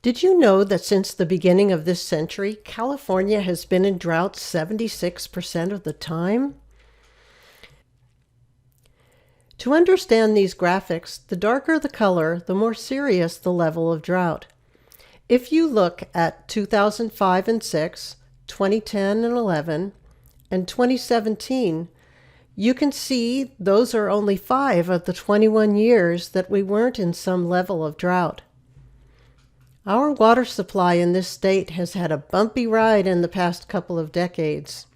Did you know that since the beginning of this century, California has been in drought 76% of the time? To understand these graphics, the darker the color, the more serious the level of drought. If you look at 2005 and 6, 2010 and 11, and 2017, you can see those are only 5 of the 21 years that we weren't in some level of drought. Our water supply in this state has had a bumpy ride in the past couple of decades.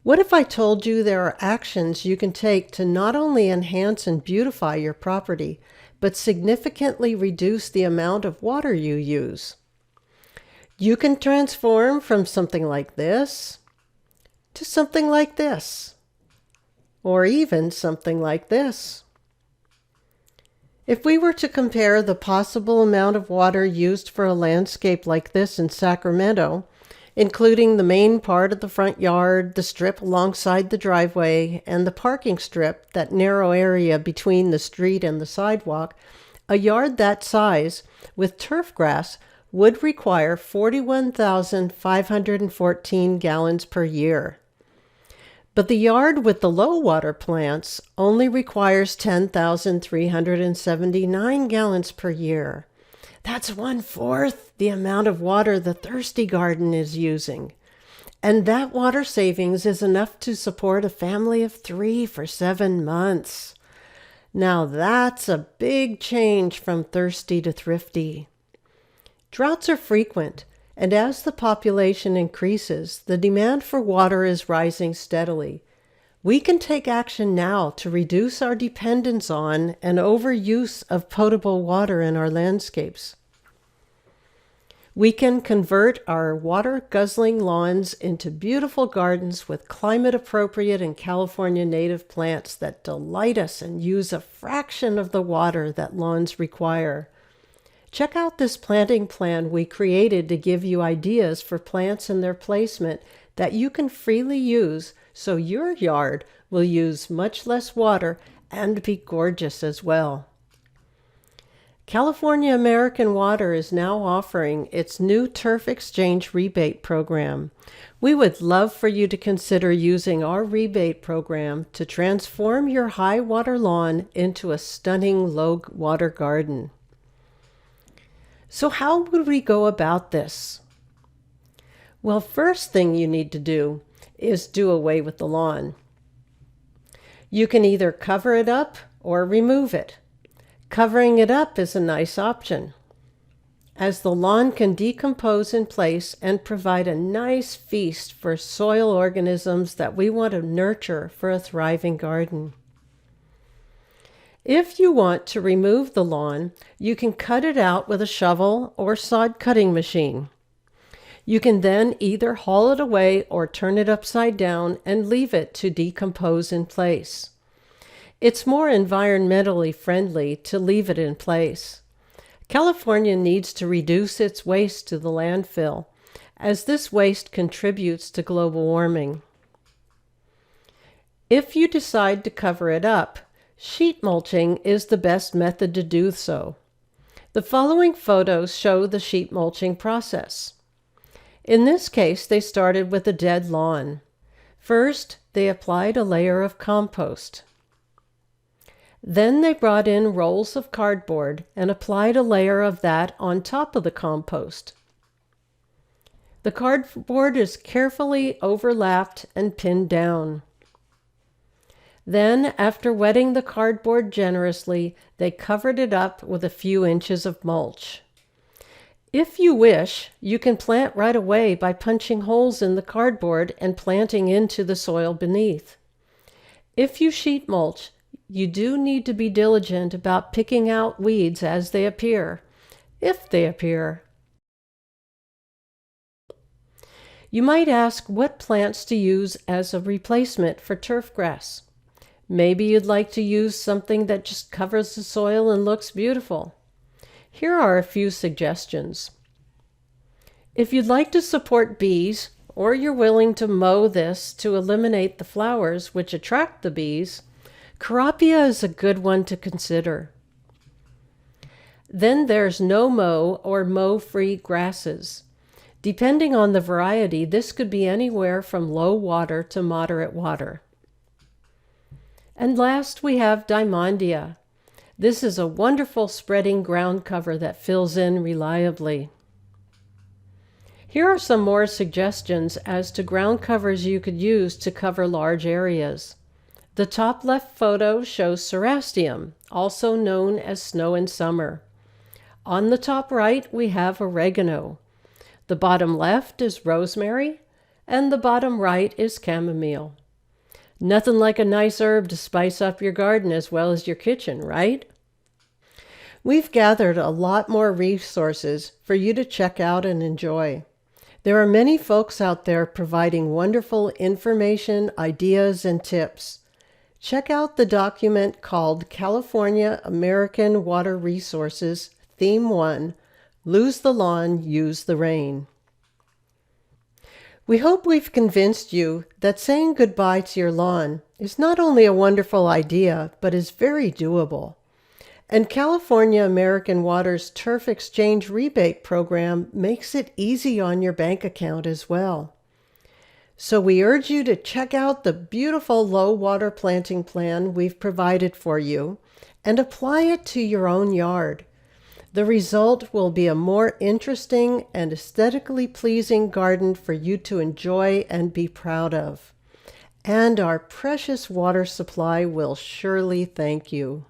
What if I told you there are actions you can take to not only enhance and beautify your property, but significantly reduce the amount of water you use? You can transform from something like this to something like this, or even something like this. If we were to compare the possible amount of water used for a landscape like this in Sacramento, including the main part of the front yard, the strip alongside the driveway, and the parking strip, that narrow area between the street and the sidewalk, a yard that size with turf grass would require 41,514 gallons per year. But the yard with the low water plants only requires 10,379 gallons per year. That's 1/4 the amount of water the thirsty garden is using. And that water savings is enough to support a family of 3 for 7 months. Now that's a big change from thirsty to thrifty. Droughts are frequent, and as the population increases, the demand for water is rising steadily. We can take action now to reduce our dependence on and overuse of potable water in our landscapes. We can convert our water-guzzling lawns into beautiful gardens with climate-appropriate and California native plants that delight us and use a fraction of the water that lawns require. Check out this planting plan we created to give you ideas for plants and their placement that you can freely use so your yard will use much less water and be gorgeous as well. California American Water is now offering its new turf exchange rebate program. We would love for you to consider using our rebate program to transform your high water lawn into a stunning low water garden. So how would we go about this? Well, first thing you need to do is do away with the lawn. You can either cover it up or remove it. Covering it up is a nice option, as the lawn can decompose in place and provide a nice feast for soil organisms that we want to nurture for a thriving garden. If you want to remove the lawn, you can cut it out with a shovel or sod cutting machine. You can then either haul it away or turn it upside down and leave it to decompose in place. It's more environmentally friendly to leave it in place. California needs to reduce its waste to the landfill, as this waste contributes to global warming. If you decide to cover it up, sheet mulching is the best method to do so. The following photos show the sheet mulching process. In this case, they started with a dead lawn. First, they applied a layer of compost. Then they brought in rolls of cardboard and applied a layer of that on top of the compost. The cardboard is carefully overlapped and pinned down. Then, after wetting the cardboard generously, they covered it up with a few inches of mulch. If you wish, you can plant right away by punching holes in the cardboard and planting into the soil beneath. If you sheet mulch, you do need to be diligent about picking out weeds as they appear, if they appear. You might ask what plants to use as a replacement for turf grass. Maybe you'd like to use something that just covers the soil and looks beautiful. Here are a few suggestions. If you'd like to support bees, or you're willing to mow this to eliminate the flowers which attract the bees, Carapia is a good one to consider. Then there's no-mow or mow-free grasses. Depending on the variety, this could be anywhere from low water to moderate water. And last we have Dymondia. This is a wonderful spreading ground cover that fills in reliably. Here are some more suggestions as to ground covers you could use to cover large areas. The top left photo shows Cerastium, also known as snow in summer. On the top right, we have oregano. The bottom left is rosemary, and the bottom right is chamomile. Nothing like a nice herb to spice up your garden as well as your kitchen, right? We've gathered a lot more resources for you to check out and enjoy. There are many folks out there providing wonderful information, ideas, and tips. Check out the document called California American Water Resources, Theme 1, Lose the Lawn, Use the Rain. We hope we've convinced you that saying goodbye to your lawn is not only a wonderful idea, but is very doable. And California American Water's Turf Exchange Rebate program makes it easy on your bank account as well. So we urge you to check out the beautiful low water planting plan we've provided for you and apply it to your own yard. The result will be a more interesting and aesthetically pleasing garden for you to enjoy and be proud of. And our precious water supply will surely thank you.